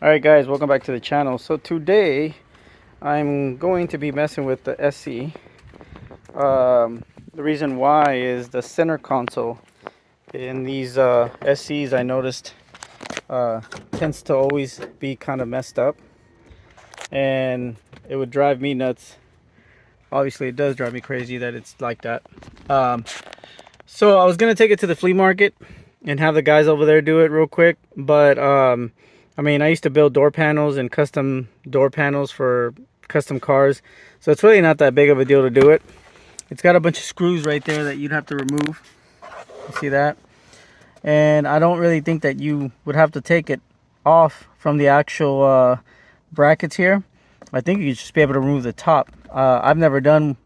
Alright guys, welcome back to the channel. So today I'm going to be messing with the SC. The reason why is the center console in these SCs, I noticed tends to always be kind of messed up, and it would drive me nuts. Obviously it does drive me crazy that it's like that. So I was gonna take it to the flea market and have the guys over there do it real quick, but I mean, I used to build door panels and custom door panels for custom cars, so it's really not that big of a deal to do it. It's got a bunch of screws right there that you'd have to remove. You see that? And I don't really think that you would have to take it off from the actual brackets here. I think you just be able to remove the top. I've never done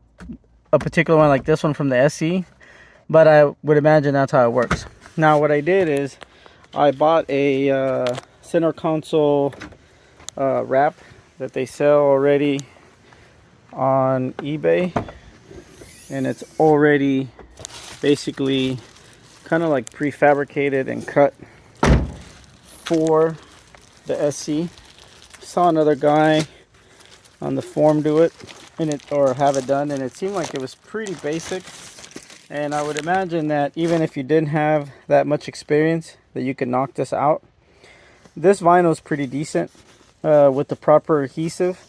a particular one like this one from the SC, but I would imagine that's how it works. Now what I did is I bought a center console wrap that they sell already on eBay, and it's already basically kind of like prefabricated and cut for the SC. Saw another guy on the forum do it, or have it done, and it seemed like it was pretty basic. And I would imagine that even if you didn't have that much experience, that you could knock this out. This vinyl is pretty decent with the proper adhesive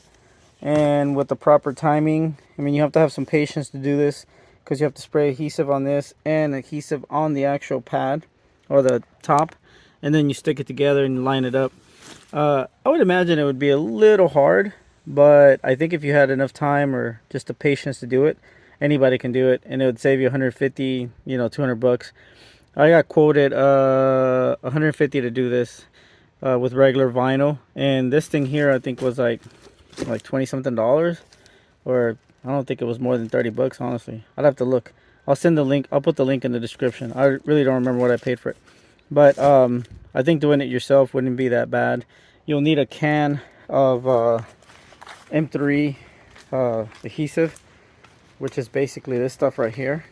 and with the proper timing. I mean, you have to have some patience to do this because you have to spray adhesive on this and adhesive on the actual pad or the top, and then you stick it together and line it up. I would imagine it would be a little hard, but I think if you had enough time or just the patience to do it, anybody can do it, and it would save you 150, 200 bucks. I got quoted 150 to do this with regular vinyl, and this thing here I think was like 20 something dollars, or I don't think it was more than 30 bucks, honestly. I'd have to look. I'll send the link. I'll put the link in the description. I really don't remember what I paid for it, but I think doing it yourself wouldn't be that bad. You'll need a can of M3 adhesive, which is basically this stuff right here.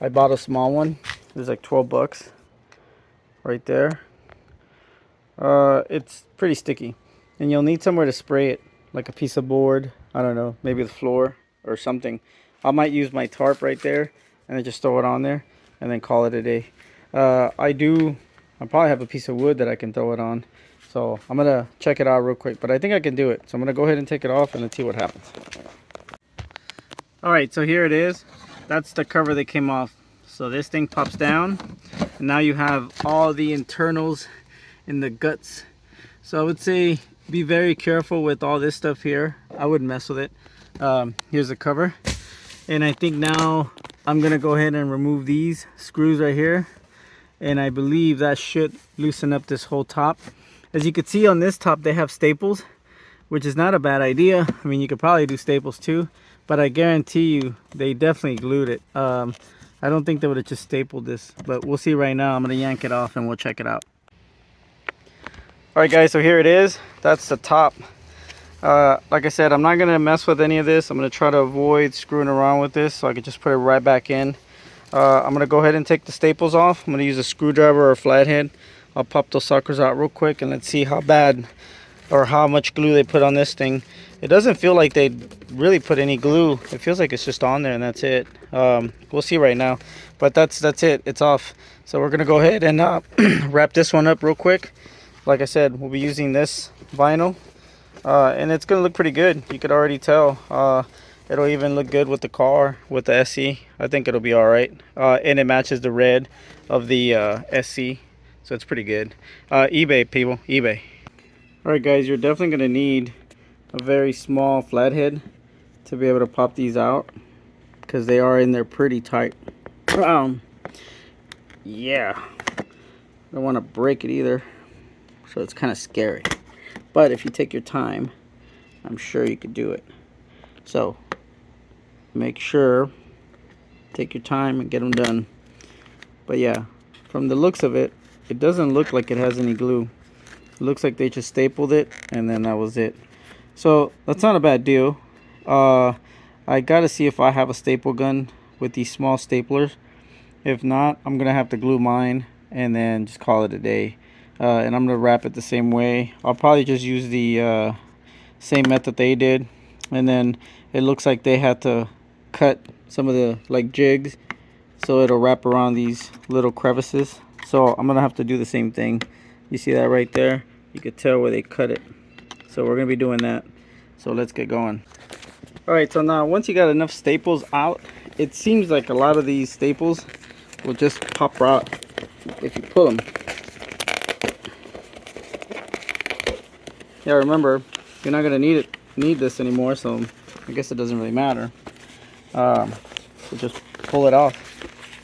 I bought a small one. It was like 12 bucks right there. It's pretty sticky, and you'll need somewhere to spray it, like a piece of board, I don't know, maybe the floor or something. I might use my tarp right there and then just throw it on there and then call it a day. I probably have a piece of wood that I can throw it on, so I'm gonna check it out real quick, but I think I can do it. So I'm gonna go ahead and take it off and let's see what happens. Alright, so here it is. That's the cover that came off. So this thing pops down, and now you have all the internals in the guts. So I would say be very careful with all this stuff here. I wouldn't mess with it. Here's the cover, and I think now I'm gonna go ahead and remove these screws right here, and I believe that should loosen up this whole top. As you can see on this top, they have staples, which is not a bad idea. I mean, you could probably do staples too, but I guarantee you they definitely glued it. I don't think they would have just stapled this, but we'll see right now. I'm gonna yank it off and we'll check it out. Alright guys, so here it is. That's the top. Like I said, I'm not gonna mess with any of this. I'm gonna try to avoid screwing around with this so I can just put it right back in. I'm gonna go ahead and take the staples off. I'm gonna use a screwdriver or a flathead. I'll pop those suckers out real quick, and let's see how bad or how much glue they put on this thing. It doesn't feel like they really put any glue. It feels like it's just on there and that's it. We'll see right now, but that's it. It's off. So we're gonna go ahead and wrap this one up real quick. Like I said, we'll be using this vinyl, and it's gonna look pretty good. You could already tell. It'll even look good with the car, with the SC. I think it'll be all right, and it matches the red of the SC, so it's pretty good. eBay people, eBay. All right guys, you're definitely gonna need a very small flathead to be able to pop these out, because they are in there pretty tight. Yeah, don't want to break it either, so it's kind of scary, but if you take your time, I'm sure you could do it. So make sure, take your time and get them done. But yeah, from the looks of it, it doesn't look like it has any glue. It looks like they just stapled it and then that was it. So that's not a bad deal. I gotta see if I have a staple gun with these small staplers. If not, I'm gonna have to glue mine and then just call it a day. and I'm gonna wrap it the same way. I'll probably just use the same method they did, and then it looks like they had to cut some of the like jigs so it'll wrap around these little crevices. So I'm gonna have to do the same thing. You see that right there? You could tell where they cut it. So we're gonna be doing that. So let's get going. All right, so now once you got enough staples out, it seems like a lot of these staples will just pop out if you pull them. Yeah, remember, you're not gonna need this anymore, so I guess it doesn't really matter. So just pull it off.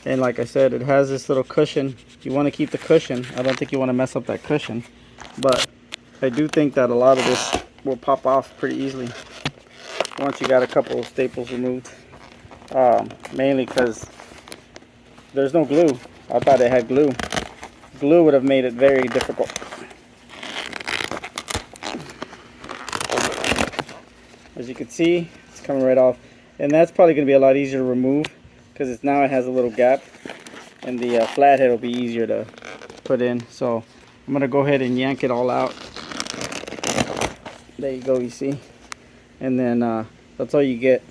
And like I said, it has this little cushion. You want to keep the cushion. I don't think you want to mess up that cushion, but I do think that a lot of this will pop off pretty easily once you got a couple of staples removed. Mainly because there's no glue. I thought it had glue. Glue would have made it very difficult. As you can see, it's coming right off, and that's probably going to be a lot easier to remove because now it has a little gap, and the flathead will be easier to put in. So I'm going to go ahead and yank it all out. There you go, you see, and then that's all you get.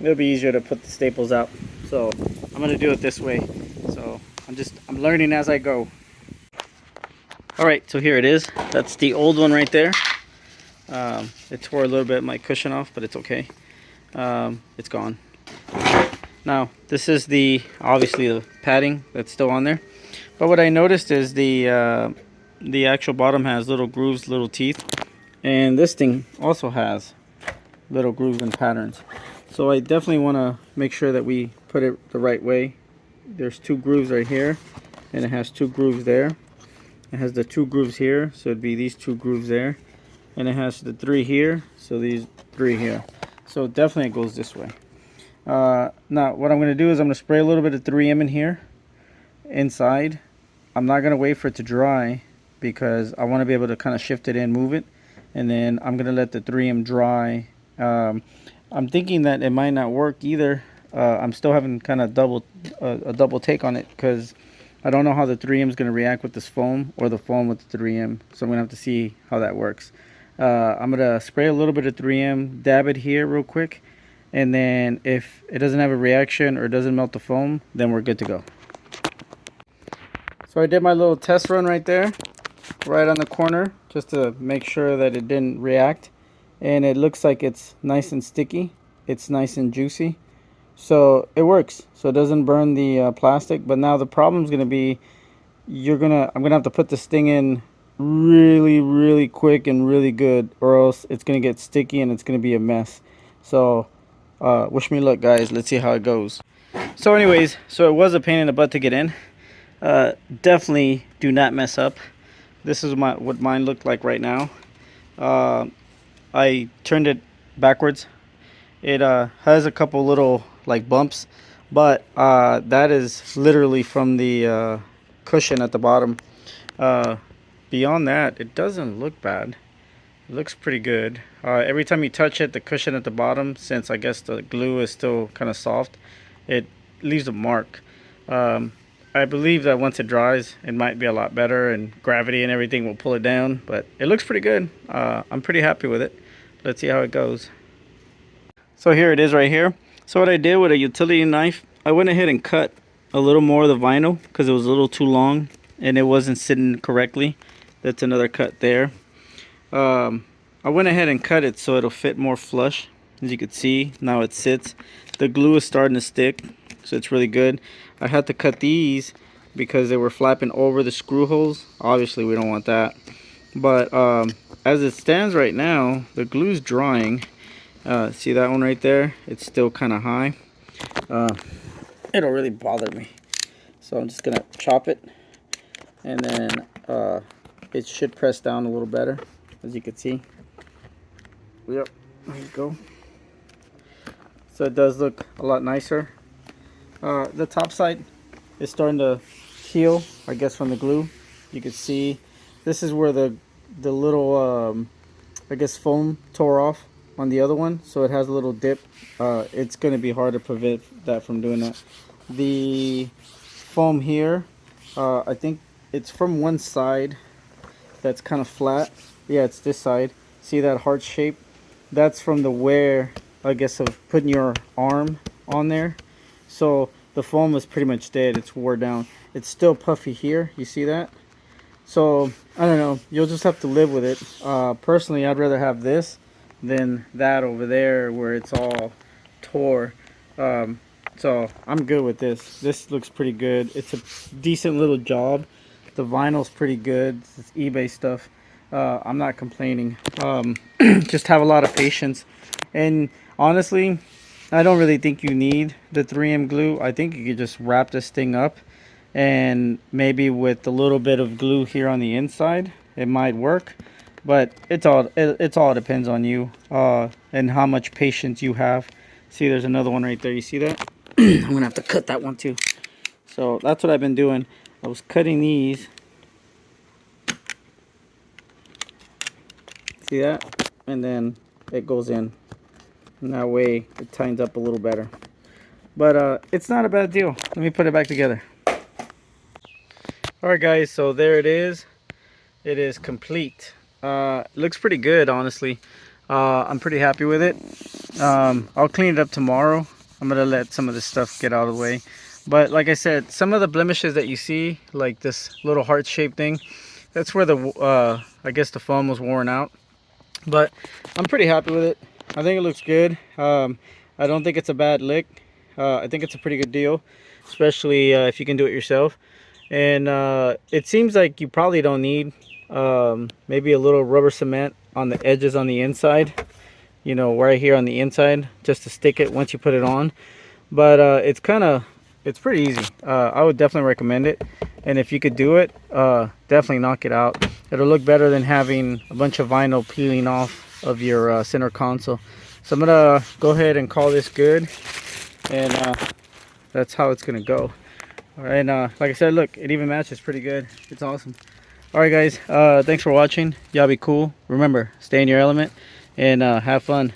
It'll be easier to put the staples out, so I'm going to do it this way. So I'm learning as I go. All right, so here it is. That's the old one right there. It tore a little bit of my cushion off, but it's okay. It's gone. Now this is obviously the padding that's still on there, but what I noticed is the actual bottom has little grooves, little teeth, and this thing also has little grooves and patterns. So I definitely want to make sure that we put it the right way. There's 2 grooves right here, and it has 2 grooves there. It has the 2 grooves here, so it'd be these 2 grooves there, and it has the 3 here, so these 3 here. So definitely it goes this way. Now what I'm going to do is I'm going to spray a little bit of 3M in here inside. I'm not going to wait for it to dry because I want to be able to kind of shift it in, move it, and then I'm going to let the 3M dry. I'm thinking that it might not work either. I'm still having kind of a double take on it because I don't know how the 3M is going to react with this foam or the foam with the 3M. So I'm going to have to see how that works. I'm going to spray a little bit of 3M, dab it here real quick, and then if it doesn't have a reaction or doesn't melt the foam, then we're good to go. So I did my little test run right there, right on the corner, just to make sure that it didn't react. And it looks like it's nice and sticky. It's nice and juicy. So it works. So it doesn't burn the plastic. But now the problem is going to be, I'm going to have to put this thing in really, really quick and really good, or else it's going to get sticky and it's going to be a mess. So wish me luck, guys. Let's see how it goes. So anyways, so it was a pain in the butt to get in. Definitely do not mess up. This is what mine looked like right now. I turned it backwards. It has a couple little like bumps, but that is literally from the cushion at the bottom. Beyond that, it doesn't look bad. It looks pretty good. Every time you touch it, the cushion at the bottom, since I guess the glue is still kind of soft, it leaves a mark. I believe that once it dries, it might be a lot better, and gravity and everything will pull it down, but it looks pretty good. I'm pretty happy with it. Let's see how it goes. So here it is right here. So what I did with a utility knife, I went ahead and cut a little more of the vinyl because it was a little too long and it wasn't sitting correctly. That's another cut there. I went ahead and cut it so it'll fit more flush. As you can see, now it sits. The glue is starting to stick, so it's really good. I had to cut these because they were flapping over the screw holes. Obviously we don't want that, but as it stands right now, the glue's drying. See that one right there? It's still kind of high. It'll really bother me, so I'm just gonna chop it, and then it should press down a little better, as you can see. Yep, there you go. So it does look a lot nicer. The top side is starting to heal, I guess, from the glue. You can see this is where the little I guess foam tore off on the other one, so it has a little dip. It's going to be hard to prevent that from doing that. The foam here, I think it's from one side. that's kind of flat. Yeah, it's this side. See that heart shape? That's from the wear, I guess, of putting your arm on there. So the foam is pretty much dead. It's wore down. It's still puffy here. You see that? So I don't know. You'll just have to live with it. Personally, I'd rather have this than that over there where it's all tore. So I'm good with this. This looks pretty good. It's a decent little job. The vinyl's pretty good. It's eBay stuff. I'm not complaining. Just have a lot of patience. And honestly, I don't really think you need the 3M glue. I think you could just wrap this thing up, and maybe with a little bit of glue here on the inside, it might work. But it's all depends on you and how much patience you have. See, there's another one right there. You see that? I'm gonna have to cut that one too. So that's what I've been doing. I was cutting these. See that? And then it goes in. And that way it tightens up a little better. But it's not a bad deal. Let me put it back together. Alright guys, so there it is. It is complete. It looks pretty good, honestly. I'm pretty happy with it. I'll clean it up tomorrow. I'm gonna let some of this stuff get out of the way. But like I said, some of the blemishes that you see, like this little heart-shaped thing, that's where the I guess the foam was worn out. But I'm pretty happy with it. I think it looks good. I don't think it's a bad lick. I think it's a pretty good deal, especially if you can do it yourself. And it seems like you probably don't need maybe a little rubber cement on the edges on the inside, you know, right here on the inside, just to stick it once you put it on. But it's pretty easy. I would definitely recommend it. And if you could do it, definitely knock it out. It'll look better than having a bunch of vinyl peeling off of your center console. So I'm gonna go ahead and call this good, and that's how it's gonna go. All right, and like I said, look, it even matches pretty good. It's awesome. All right guys, thanks for watching. Y'all be cool. Remember, stay in your element and have fun.